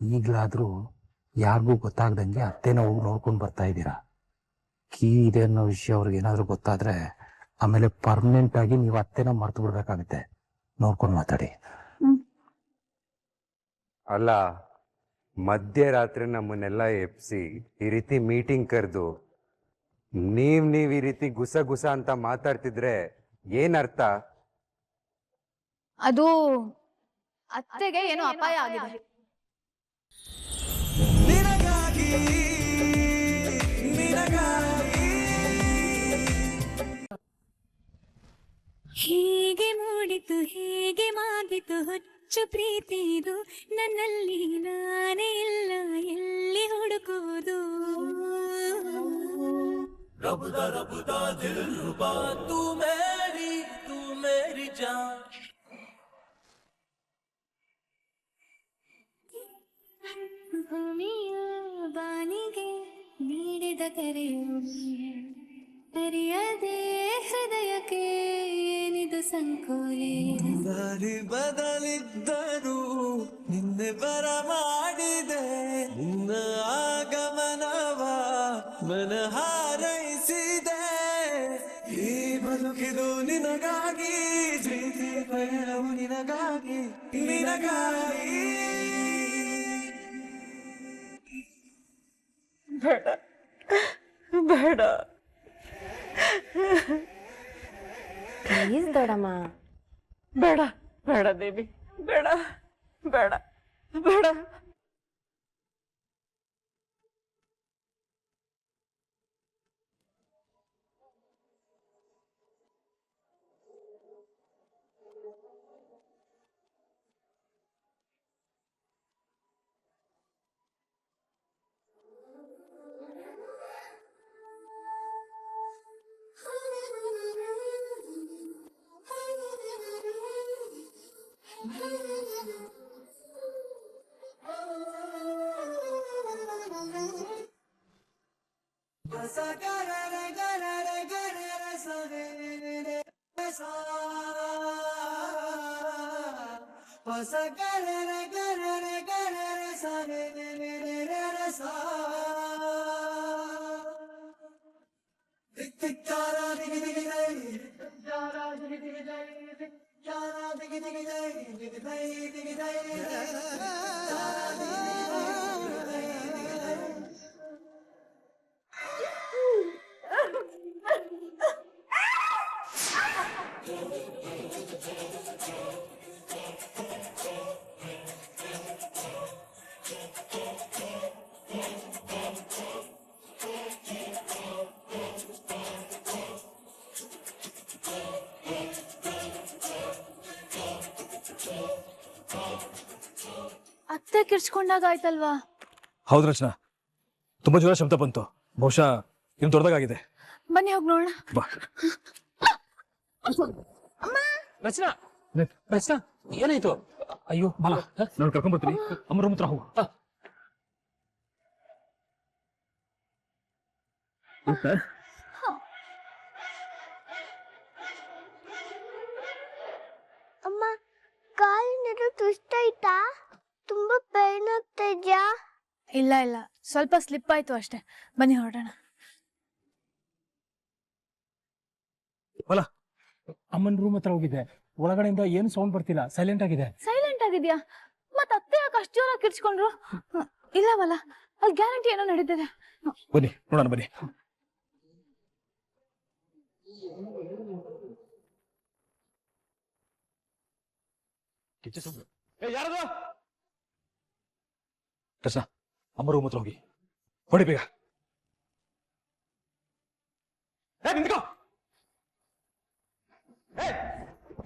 ಈಗಲಾದರೂ ಯಾರಿಗೂ ಗೊತ್ತಾಗ್ದಂಗೆ ಅತ್ತೆನ ಹೋಗಿ ನೋಡ್ಕೊಂಡು ಬರ್ತಾ ಇದ್ದೀರಾ. ಕೀ ಇದೆ ಅನ್ನೋ ವಿಷಯ ಅವ್ರಿಗೆ ಏನಾದರೂ ಗೊತ್ತಾದ್ರೆ ಆಮೇಲೆ ಪರ್ಮನೆಂಟ್ ಆಗಿ ನೀವು ಅತ್ತೆನ ಮರ್ತು ಬಿಡ್ಬೇಕಾಗುತ್ತೆ. ನೋಡ್ಕೊಂಡು ಮಾತಾಡಿ. ಅಲ್ಲ, ಮಧ್ಯರಾತ್ರಿ ನಮ್ಮನ್ನೆಲ್ಲ ಎಪ್ಸಿ ಈ ರೀತಿ ಮೀಟಿಂಗ್ ಕರೆದು ನೀವ್ ಈ ರೀತಿ ಗುಸ ಗುಸ ಅಂತ ಮಾತಾಡ್ತಿದ್ರೆ ಏನರ್ಥ? ಅದು ಅತ್ತೆಗೆ ಏನೋ ಅಪಾಯ ಆಗಿದೆ. ಹೀಗೆ ಮೂಡಿತು ಹೀಗೆ ಮಾಗಿತು ಹುಚ್ಚು ಪ್ರೀತಿ ಇದು ನನ್ನಲ್ಲಿ ನಾನೇ ಇಲ್ಲ ಎಲ್ಲಿ ಹುಡುಕುವುದು. रबदा रबदा दिल रुबा तू मेरी जान. ಭೂಮಿಯ ಬಾನಿಗೆ ನೀಡಿದ ಕರೆಯು ಅರಿಯದೆ ಹೃದಯಕ್ಕೆ ಏನಿದು ಸಂಕೋಲೆ. ದಾರಿ ಬದಲಿದ್ದರು ನಿನ್ನೆ ಬರ ಮಾಡಿದೆ ನಿನ್ನ ಆಗಮನವ ಮನ ಹಾರೈಸಿದೆ. ಈ ಬದುಕಿದು ನಿನಗಾಗಿ ಪ್ರೀತಿ ಪಯಣವು ನಿನಗಾಗಿ ನಿನಗಾಗಿ. ಬೇಡ ಬೇಡ ಪ್ಲೀಸ್ ದೊಡಮ್ಮ, ಬೇಡ ಬೇಡ ದೇವಿ, ಬೇಡ ಬೇಡ ಬೇಡ. ಅತ್ತೆ ಕಿರ್ಚ್ಕೊಂಡಾಗ ಆಯ್ತಲ್ವಾ? ಹೌದು ರಚನಾ, ತುಂಬಾ ಜೋರ ಶಬ್ದ ಬಂತು. ಬಹುಶಃ ಇನ್ನು ದೊಡ್ಡದಾಗಿದೆ. ಬನ್ನಿ ಹೋಗಿ ನೋಡೋಣ. ರಚನಾ ರಚನಾ ಏನಾಯ್ತು? ಅಯ್ಯೋ ಬಾಲ, ನಾನು ಕರ್ಕೊಂಡ್ ಬರ್ತೀನಿ. ಅಮ್ಮ ರೂಮ್ ಹತ್ರ ಹೋಗು. ಅಮ್ಮ, ಕಾಲಿನ ತುಷ್ಟ ಆಯ್ತಾ? ತುಂಬಾ ಪೇನ್ ಆಗ್ತಾ ಇದ್ಯಾ? ಇಲ್ಲ ಇಲ್ಲ, ಸ್ವಲ್ಪ ಸ್ಲಿಪ್ ಆಯ್ತು ಅಷ್ಟೇ. ಬನ್ನಿ ಹೊರಡೋಣ. ಬಾಲ, ಅಮ್ಮನ ರೂಮ್ ಹತ್ರ ಹೋಗಿದ್ದೆ. ಒಳಗಡೆಯಿಂದ ಏನು ಸೌಂಡ್ ಬರ್ತಿಲ್ಲ, ಸೈಲೆಂಟ್ ಆಗಿದೆ. ಸೈಲೆಂಟ್ ಆಗಿದ್ಯಾ? ಮತ್ ಅತ್ತೆ ಯಾಕೆ ಅಷ್ಟು ಜೋರಾಗಿ ಕಿರ್ಚ್ಕೊಂಡ್ರು? ಇಲ್ಲವಲ್ಲ, ಅಲ್ಲಿ ಗ್ಯಾರಂಟಿ ಏನೋ ನಡೀತಿದೆ. ಬನ್ನಿ ನೋಡೋಣ, ಬನ್ನಿ. ಯಾರದು? ರಚನಾ, ಅಮ್ಮ ರೂಮ್ ಹತ್ರ ಹೋಗಿ ಹೊಡಿ ಬೇಗ. ನಿಂತ್ಕೋ,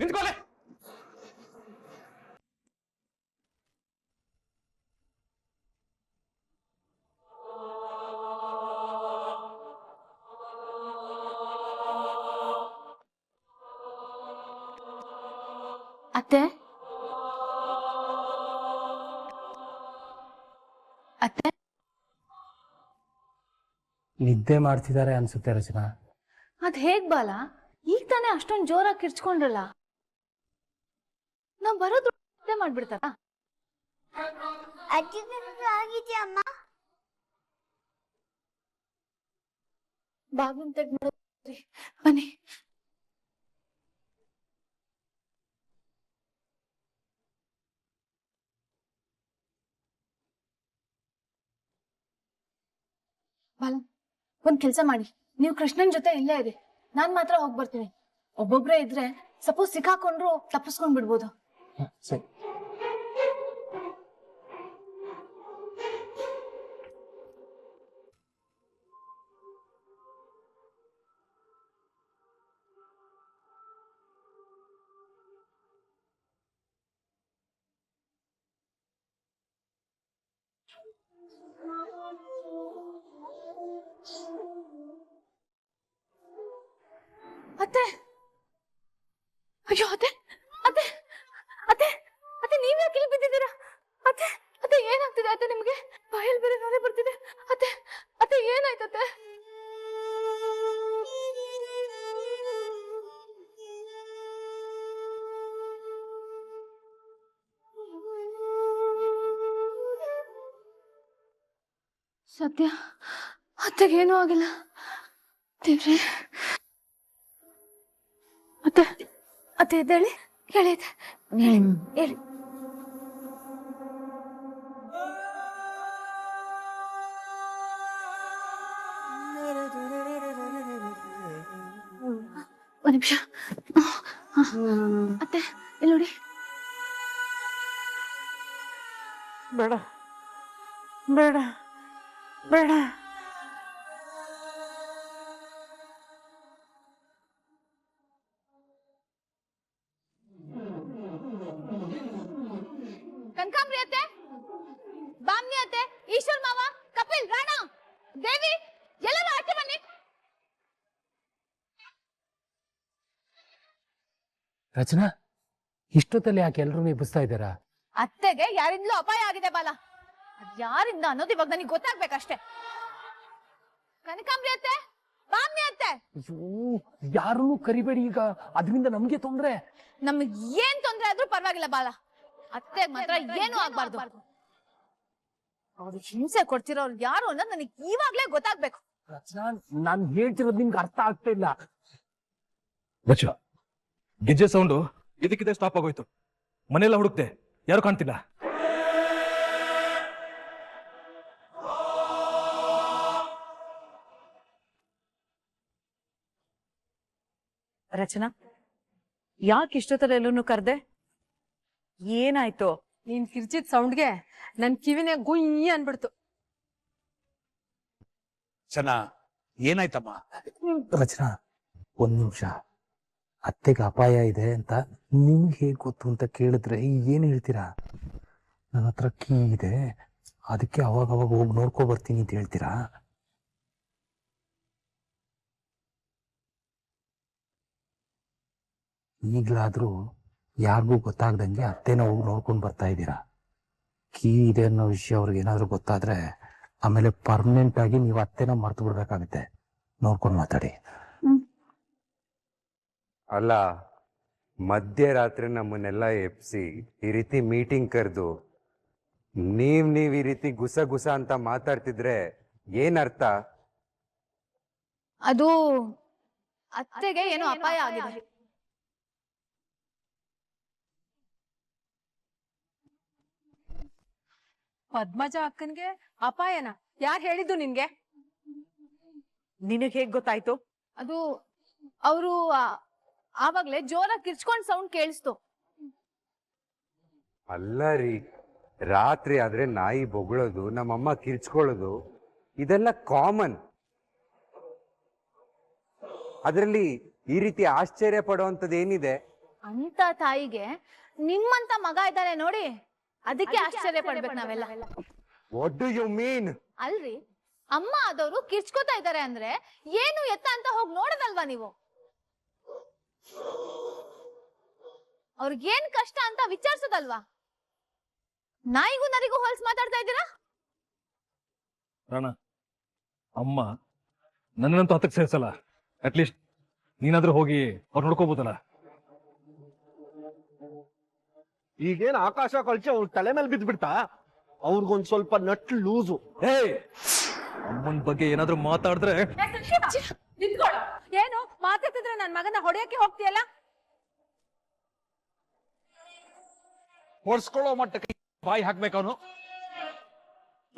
ನಿಂತ್ಕೋಲೆ. ಅತ್ತೆ ಅತ್ತೆ ನಿದ್ದೆ ಮಾಡ್ತಿದ್ದಾರೆ ಅನ್ಸುತ್ತೆ ರಚನಾ. ಅದ್ ಹೇಗ್ ಬಾಲ? ಈಗ ತಾನೇ ಅಷ್ಟೊಂದ್ ಜೋರಾಗಿ ಕಿರ್ಚ್ಕೊಂಡ್ರಲ್ಲ. ನಾವ್ ಬರೋದು ಮಾಡ್ಬಿಡ್ತಾರ? ಅಜ್ಜಿಗೆ ಆಗಿದ್ಯಾ ಅಮ್ಮ? ಬಾಗಿಲು ತೆಗ್ ಬನ್ನಿ. ಬಾಲ, ಒಂದ್ ಕೆಲ್ಸ ಮಾಡಿ, ನೀವು ಕೃಷ್ಣನ್ ಜೊತೆ ಇಲ್ಲೇ ಇರಿ, ನಾನ್ ಮಾತ್ರ ಹೋಗ್ ಬರ್ತೀನಿ. ಒಬ್ಬೊಬ್ರೇ ಇದ್ರೆ ಸಪೋಸ್ ಸಿಕ್ಕಾಕೊಂಡ್ರು ತಪ್ಪಿಸ್ಕೊಂಡ್ ಬಿಡ್ಬೋದು. ಸರಿ. ಅತ್ತೆ, ಅಯ್ಯೋ ಅತ್ತೆ, ಅತ್ತೆ, ಅತ್ತೆ, ಅತ್ತೆ, ನೀವ್ ಯಾಕೆ ಇಲ್ಲಿ ಬಿದ್ದಿದ್ದೀರಾ? ಅತ್ತೆ, ಅತ್ತೆ, ಏನಾಗ್ತಿದೆ ಅತ್ತೆ ನಿಮ್ಗೆ? ಬಾಯಲ್ಲಿ ಬೇರೆ ನೋರೆ ಬರ್ತಿದೆ. ಅತ್ತೆ, ಅತ್ತೆ, ಏನಾಯ್ತತ್ತೆ? ಸತ್ಯ, ಅತ್ತೆಗೇನೂ ಆಗಿಲ್ಲ. ದೇವ್ರೆ, ಅತ್ತೆ, ಅತ್ತೆ ಎದ್ದೇಳಿ, ಹೇಳಿ ಅತ್ತೆ, ಹೇಳಿ. ಒಂದ್ ನಿಮಿಷ. ಅತ್ತೆ, ಇಲ್ಲಿ ನೋಡಿ. ಬೇಡ ಬೇಡ ಬೇಡ. ಕನಕಾಂಬ್ರಿ ಅತ್ತೆ, ಬಾಮ್ನಿ ಅತ್ತೆ, ಈಶ್ವರ್ ಮಾವ, ಕಪಿಲ್, ರಾಣಾ, ದೇವಿ, ಎಲ್ಲರೂ ಆಚೆ ಬನ್ನಿ. ರಚನಾ, ಇಷ್ಟೊತ್ತಲ್ಲಿ ಯಾಕೆ ಎಲ್ರೂ ಎಬ್ಬಿಸ್ತಾ ಇದ್ದಾರಾ? ಅತ್ತೆಗೆ ಯಾರಿಂದಲೂ ಅಪಾಯ ಆಗಿದೆ ಬಾಲ. ಅದ್ ಯಾರಿಂದ ಅನ್ನೋದು ಇವಾಗ ನನಗೆ ಗೊತ್ತಾಗ್ಬೇಕಷ್ಟೇ. ಕನಕಾಂಬ್ರಿ ಅತ್ತೆ, ಬಾಮ್ನಿ ಅತ್ತೆ. ಅಯ್ಯೋ, ಯಾರನ್ನೂ ಕರಿಬೇಡಿ, ಈಗ ಅದರಿಂದ ನಮ್ಗೆ ತೊಂದ್ರೆ. ನಮಗ್ ಏನ್ ತೊಂದ್ರೆ ಆದ್ರೂ ಪರವಾಗಿಲ್ಲ ಬಾಲ, ಅತ್ತೆ ಮಾತ್ರ ಏನು ಆಗ್ಬಾರ್ದು. ಅವ್ರು ಹಿಂಸೆ ಕೊಡ್ತಿರೋರು ಯಾರು ಅನ್ನೋದು ನನಗೆ ಇವಾಗ್ಲೇ ಗೊತ್ತಾಗ್ಬೇಕು. ರಚನಾ, ನಾನ್ ಹೇಳ್ತಿರೋದು ನಿಮ್ಗೆ ಅರ್ಥ ಆಗ್ತಾ ಇಲ್ಲ. ರಚ, ಗೆಜ್ಜೆ ಸೌಂಡು ಇದಕ್ಕಿದೆ ಸ್ಟಾಪ್ ಆಗೋಯ್ತು. ಮನೆಯೆಲ್ಲ ಹುಡುಕ್ತೆ, ಯಾರು ಕಾಣ್ತಿಲ್ಲ. ರಚನಾ, ಯಾಕೆ ಇಷ್ಟೊತ್ತರ ಎಲ್ಲೂ ಕರ್ದೆ? ಏನಾಯ್ತು? ನೀನ್ ಕಿರ್ಚಿದ್ ಸೌಂಡ್ಗೆ ನನ್ ಕಿವಿನೇ ಗುಯ್ಯಿ ಅನ್ಬಿಡ್ತು. ಚೆನ್ನ, ಏನಾಯ್ತಮ್ಮ? ರಚನಾ, ಒಂದ್ ನಿಮಿಷ. ಅತ್ತೆಗೆ ಅಪಾಯ ಇದೆ ಅಂತ ನಿಮ್ಗೆ ಹೇಗ್ ಗೊತ್ತು ಅಂತ ಕೇಳಿದ್ರೆ ಏನ್ ಹೇಳ್ತೀರಾ? ನನ್ನ ಹತ್ರ ಕೀ ಇದೆ, ಅದಕ್ಕೆ ಅವಾಗ ಅವಾಗ ಹೋಗಿ ನೋಡ್ಕೊ ಬರ್ತೀನಿ ಅಂತ ಹೇಳ್ತೀರಾ? ಈಗ್ಲಾದ್ರೂ ಯಾರಿಗೂ ಗೊತ್ತಾಗ್ದಂಗೆ ಅತ್ತೆನ ಹೋಗಿ ನೋಡ್ಕೊಂಡು ಬರ್ತಾ ಇದ್ದೀರಾ. ಕೀ ಇದೆ ಅನ್ನೋ ವಿಷಯ ಅವ್ರಿಗೆ ಏನಾದ್ರು ಗೊತ್ತಾದ್ರೆ ಆಮೇಲೆ ಪರ್ಮನೆಂಟ್ ಆಗಿ ನೀವು ಅತ್ತೆನ ಮರ್ತು ಬಿಡ್ಬೇಕಾಗತ್ತೆ. ನೋಡ್ಕೊಂಡು ಮಾತಾಡಿ. ಅಲ್ಲ, ಮಧ್ಯರಾತ್ರಿ ನಮ್ಮನ್ನೆಲ್ಲ ಎಪ್ಸಿ ಈ ರೀತಿ ಮೀಟಿಂಗ್ ಕರೆದು ನೀವ್ ಈ ರೀತಿ ಗುಸ ಗುಸ ಅಂತ ಮಾತಾಡ್ತಿದ್ರೆ ಏನ್ ಅರ್ಥ? ಅದು ಅತ್ತೆಗೆ ಏನೋ ಅಪಾಯ ಆಗಿದೆ. ಪದ್ಮಜ ಅಕ್ಕನ್ಗೆ ಅಪಾಯನ ಯಾರ್ ಹೇಳಿದ್ದು ನಿನ್ಗೆ? ನಿನಗ್ ಹೇಗ್ ಗೊತ್ತಾಯ್ತು? ಅದು ಅವರು ಆವಾಗ್ಲೇ ಜೋರಾಗಿ ಕಿರ್ಚ್ಕೊಂಡ್ ಸೌಂಡ್ ಕೇಳಿಸ್ತು. ಅಲ್ಲ ರೀ, ರಾತ್ರಿ ಆದ್ರೆ ನಾಯಿ ಬೊಗಳೋದು, ನಮ್ಮಮ್ಮ ಕಿರ್ಚ್ಕೊಳ್ಳೋದು ಇದೆಲ್ಲ ಕಾಮನ್. ಅದರಲ್ಲಿ ಈ ರೀತಿ ಆಶ್ಚರ್ಯ ಪಡುವಂತದ್ದು ಏನಿದೆ? ಅಂತ ತಾಯಿಗೆ ನಿಮ್ಮಂತ ಮಗ ಇದ್ದಾರೆ ನೋಡಿ, ಅದಕ್ಕೆ ಆಶ್ಚರ್ಯ ಪಡ್ಬೇಕು ನಾವೆಲ್ಲ. What do you mean? ಅಲ್ರಿ, ಅಮ್ಮ ಆದವರು ಕಿರ್ಚ್ಕೋತಾ ಇದ್ದಾರೆ ಅಂದ್ರೆ ಏನು ಎತ್ತ ಅಂತ ಹೋಗಿ ನೋಡೋದಲ್ವಾ ನೀವು? ಅವ್ರಿಗೇನ್ ಕಷ್ಟ ಅಂತ ವಿಚಾರಿಸೋದಲ್ವಾ? ನಾಯಿಗೂ ನರಿಗೂ ಹೋಲ್ಸ್ ಮಾತಾಡ್ತಾ ಇದ್ದೀರಾ? ರಾಣ, ಅಮ್ಮ ನನ್ನಂತೂ ಹತ್ತಕ್ಕೆ ಸೇರ್ಸಲ್ಲ. ಅಟ್ಲೀಸ್ಟ್ ನೀನಾದ್ರೂ ಹೋಗಿ ಅವ್ರು ನೋಡ್ಕೋಬೋದಲ್ಲ. ಈಗೇನ್ ಆಕಾಶ ಕಳ್ಚಿ ಅವ್ರ ತಲೆ ಮೇಲೆ ಬಿದ್ದ್ಬಿಡ್ತಾ ಅವ್ರಿಗೊಂದ್ ಸ್ವಲ್ಪ ನಟ್ ಲೂಸು. ಅಮ್ಮನ ಬಗ್ಗೆ ಏನಾದ್ರೂ ಮಾತಾಡಿದ್ರೆ ಏನು ಮಾತಾಡ್ತಿದ್ರೆ ನನ್ ಮಗನ ಹೊಡೆಯಕ್ಕೆ ಹೋಗ್ತೀಯಲ್ಲ? ಹೊಡ್ಸ್ಕೊಳ್ಳೋ ಮಟ್ಟಕ್ಕೆ ಬಾಯಿ ಹಾಕ್ಬೇಕು ಅವನು.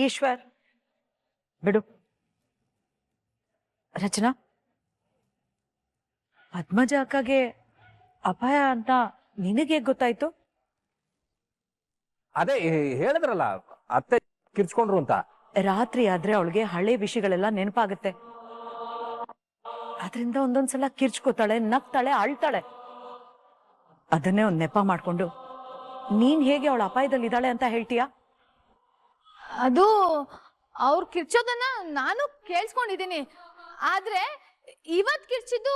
ಈಶ್ವರ್ ಬಿಡು. ರಚನಾ, ಪದ್ಮಜ ಅಕ್ಕಗೆ ಅಪಾಯ ಅಂತ ನಿನಗೆ ಗೊತ್ತಾಯ್ತು? ಅದೇ ಹೇಳಿದ್ರಲ್ಲ ಅತ್ತೆ ಕಿರ್ಚ್ಕೊಂಡ್ರು ಅಂತ. ರಾತ್ರಿ ಆದ್ರೆ ಅವಳಿಗೆ ಹಳೆ ವಿಷಯಗಳೆಲ್ಲ ನೆನಪಾಗುತ್ತೆ. ಅದರಿಂದ ಒಂದೊಂದ್ಸಲ ಕಿರ್ಚ್ಕೋತಾಳೆ, ನಗ್ತಾಳೆ, ಅಳ್ತಾಳೆ. ಅದನ್ನೇ ಒಂದ್ ನೆಪ ಮಾಡ್ಕೊಂಡು ನೀನ್ ಹೇಗೆ ಅವಳ ಅಪಾಯದಲ್ಲಿ ಇದ್ದಾಳೆ ಅಂತ ಹೇಳ್ತೀಯಾ? ಅದು ಅವ್ರು ಕಿರ್ಚೋದನ್ನ ನಾನು ಕೇಳಿಸ್ಕೊಂಡಿದ್ದೀನಿ. ಆದ್ರೆ ಇವತ್ ಕಿರ್ಚಿದ್ದು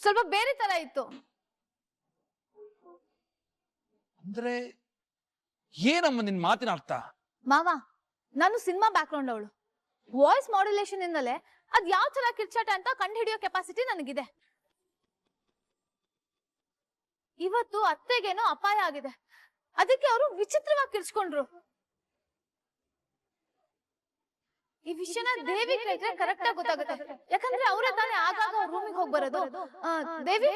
ಸ್ವಲ್ಪ ಬೇರೆ ತರ ಇತ್ತು. ಅಂದ್ರೆ ಏನಮ್ಮ ನಿನ್ ಮಾತಿನ ಅರ್ಥ? ಮಾವ, ನಾನು ಸಿನಿಮಾ ಬ್ಯಾಕ್ ಗ್ರೌಂಡ್ ಅವಳು. ವಾಯ್ಸ್ ಮಾಡ್ಯುಲೇಷನ್ ಇಂದಲೇ ಅದ್ ಯಾವ ತರ ಕಿರ್ಚಾಟ ಅಂತ ಕಂಡು ಹಿಡಿಯೋ ಕೆಪಾಸಿಟಿ ನನಗಿದೆ. ಇವತ್ತು ಅತ್ತೆಗೇನೋ ಅಪಾಯ ಆಗಿದೆ, ಅದಕ್ಕೆ ಅವರು ವಿಚಿತ್ರವಾಗಿ ಕಿರ್ಚ್ಕೊಂಡ್ರು. ಈ ವಿಷಯನ ದೇವಿ ಕೇಳಿದ್ರೆ ಕರೆಕ್ಟ್ ಆಗಿ ಗೊತ್ತಾಗುತ್ತೆ. ಯಾಕಂದ್ರೆ ಅವರೇ ತಾನೇ ಆಗಾಗ ರೂಮಿಗೆ ಹೋಗಿ ಬರೋದು. ದೇವಿ,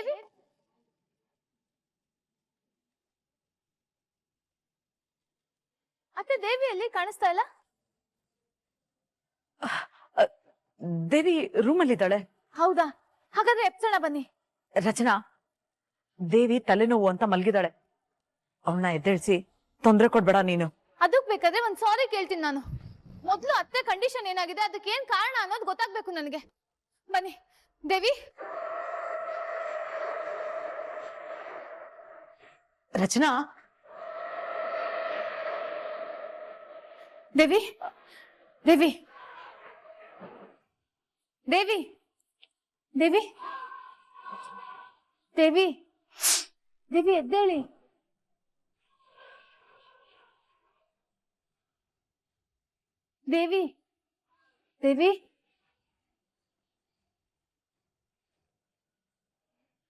ಅತ್ತೆ ದೇವಿಯಲ್ಲಿ ಕಾಣಿಸ್ತಾ ಇಲ್ಲ. ದೇವಿ ರೂಮಲ್ಲಿದ್ದಾಳೆ. ಹೌದಾ? ಹಾಗಾದ್ರೆ ಎಪ್ಸೋಣ ಬನ್ನಿ. ರಚನಾ, ದೇವಿ ತಲೆನೋವು ಅಂತ ಮಲ್ಗಿದಾಳೆ. ಅವಳನ್ನ ಎದ್ದೇಳಿಸಿ ತೊಂದ್ರೆ ಕೊಡ್ಬೇಡ ನೀನು. ಅದಕ್ ಬೇಕಾದ್ರೆ ಒಂದ್ ಸಾರಿ ಕೇಳ್ತೀನಿ ನಾನು. ಮೊದ್ಲು ಅತ್ತೆ ಕಂಡೀಷನ್ ಏನಾಗಿದೆ, ಅದಕ್ಕೆ ಏನ್ ಕಾರಣ ಅನ್ನೋದು ಗೊತ್ತಾಗ್ಬೇಕು ನನಗೆ. ಬನ್ನಿ ದೇವಿ. ರಚನಾ, ದೇವಿ, ದೇವಿ, ದೇವಿ, ದೇವಿ, ದೇವಿ, ದೇವಿ ಎದ್ದೇಳಿ. ದೇವಿ, ದೇವಿ,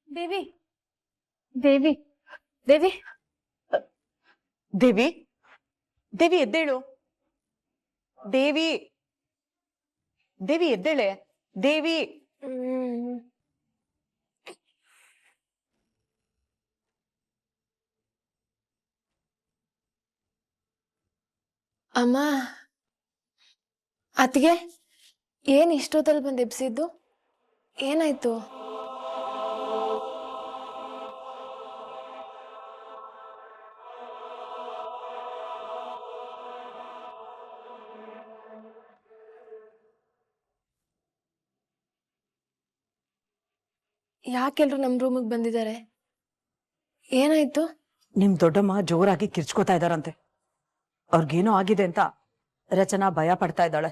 ದೇವಿ, ದೇವಿ, ದೇವಿ, ದೇವಿ, ದೇವಿ ಎದ್ದೇಳು. ದೇವಿ, ದೇವಿ ಎದ್ದೇಳೆ. ದೇವಿ. ಅಮ್ಮ, ಅತ್ತಿಗೆ ಏನ್ ಇಷ್ಟೊತ್ತಲ್ಲಿ ಬಂದು ಎಬ್ಸಿದ್ದು? ಏನಾಯ್ತು? ಯಾಕೆಲ್ರು ನಮ್ ರೂಮಿಗೆ ಬಂದಿದ್ದಾರೆ? ಏನಾಯ್ತು? ನಿಮ್ ದೊಡ್ಡಮ್ಮ ಜೋರಾಗಿ ಕಿರ್ಚ್ಕೋತಾ ಇದಾರಂತೆ. ಅವ್ರಿಗೇನೋ ಆಗಿದೆ ಅಂತ ರಚನಾ ಭಯ ಪಡ್ತಾ ಇದ್ದಾಳೆ.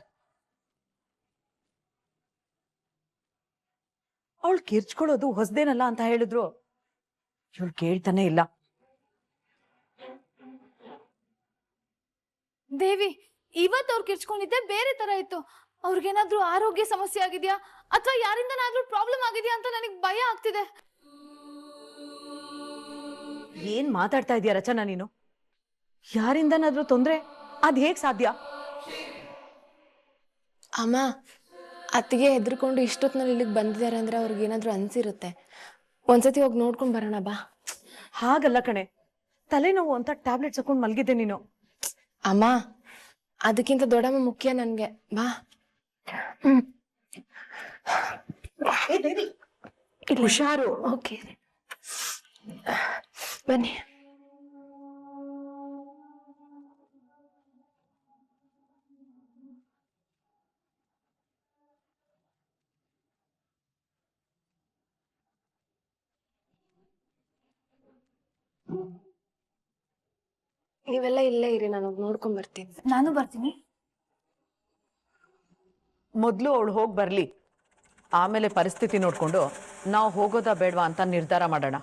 ಅವಳು ಕಿರ್ಚ್ಕೊಳ್ಳೋದು ಹೊಸದೇನಲ್ಲ ಅಂತ ಹೇಳಿದ್ರು. ಇವಳು ಕೇಳ್ತಾನೆ ಇಲ್ಲ. ದೇವಿ, ಇವತ್ತು ಅವ್ರು ಕಿರ್ಚ್ಕೊಂಡಿದ್ದೆ ಬೇರೆ ತರ ಇತ್ತು. ಅವ್ರಿಗೇನಾದ್ರೂ ಆರೋಗ್ಯ ಸಮಸ್ಯೆ ಆಗಿದ್ಯಾ ಅಥವಾ ಯಾರಿಂದನಾದ್ರೂ ಪ್ರಾಬ್ಲಮ್ ಆಗಿದ್ಯಾ ಅಂತ ನನಗ್ ಭಯ ಆಗ್ತಿದೆ. ಏನ್ ಮಾತಾಡ್ತಾ ಇದೀಯ ರಚನಾ ನೀನು? ಯಾರಿಂದನಾದ್ರೂ ತೊಂದ್ರೆ? ಅದ್ ಹೇಗ್ ಸಾಧ್ಯ? ಅಮ್ಮ, ಅತ್ತಿಗೆ ಹೆದರ್ಕೊಂಡು ಇಷ್ಟೊತ್ತಿನಲ್ಲಿ ಇಲ್ಲಿಗೆ ಬಂದಿದ್ದಾರೆ ಅಂದ್ರೆ ಅವ್ರಿಗೆ ಏನಾದ್ರೂ ಅನ್ಸಿರುತ್ತೆ. ಒಂದ್ಸತಿ ಹೋಗಿ ನೋಡ್ಕೊಂಡ್ ಬರೋಣ ಬಾ. ಹಾಗಲ್ಲ ಕಣೆ, ತಲೆನೋವು ಅಂತ ಟ್ಯಾಬ್ಲೆಟ್ಸ್ ಹಾಕೊಂಡ್ ಮಲ್ಗಿದ್ದೆ ನೀನು. ಅಮ್ಮ, ಅದಕ್ಕಿಂತ ದೊಡ್ಡಮ್ಮ ಮುಖ್ಯ ನನ್ಗೆ. ಬಾ. ಹುಷಾರು. ಓಕೆ, ಬನ್ನಿ. ನೀವೆಲ್ಲ ಇಲ್ಲೇ ಇರಿ, ನಾನು ನೋಡ್ಕೊಂಡ್ ಬರ್ತೀನಿ. ನಾನು ಬರ್ತೀನಿ. ಮೊದ್ಲು ಅವಳು ಹೋಗ್ ಬರ್ಲಿ, ಆಮೇಲೆ ಪರಿಸ್ಥಿತಿ ನೋಡ್ಕೊಂಡು ನಾವು ಹೋಗೋದಾ ಬೇಡವಾ ಅಂತ ನಿರ್ಧಾರ ಮಾಡೋಣ.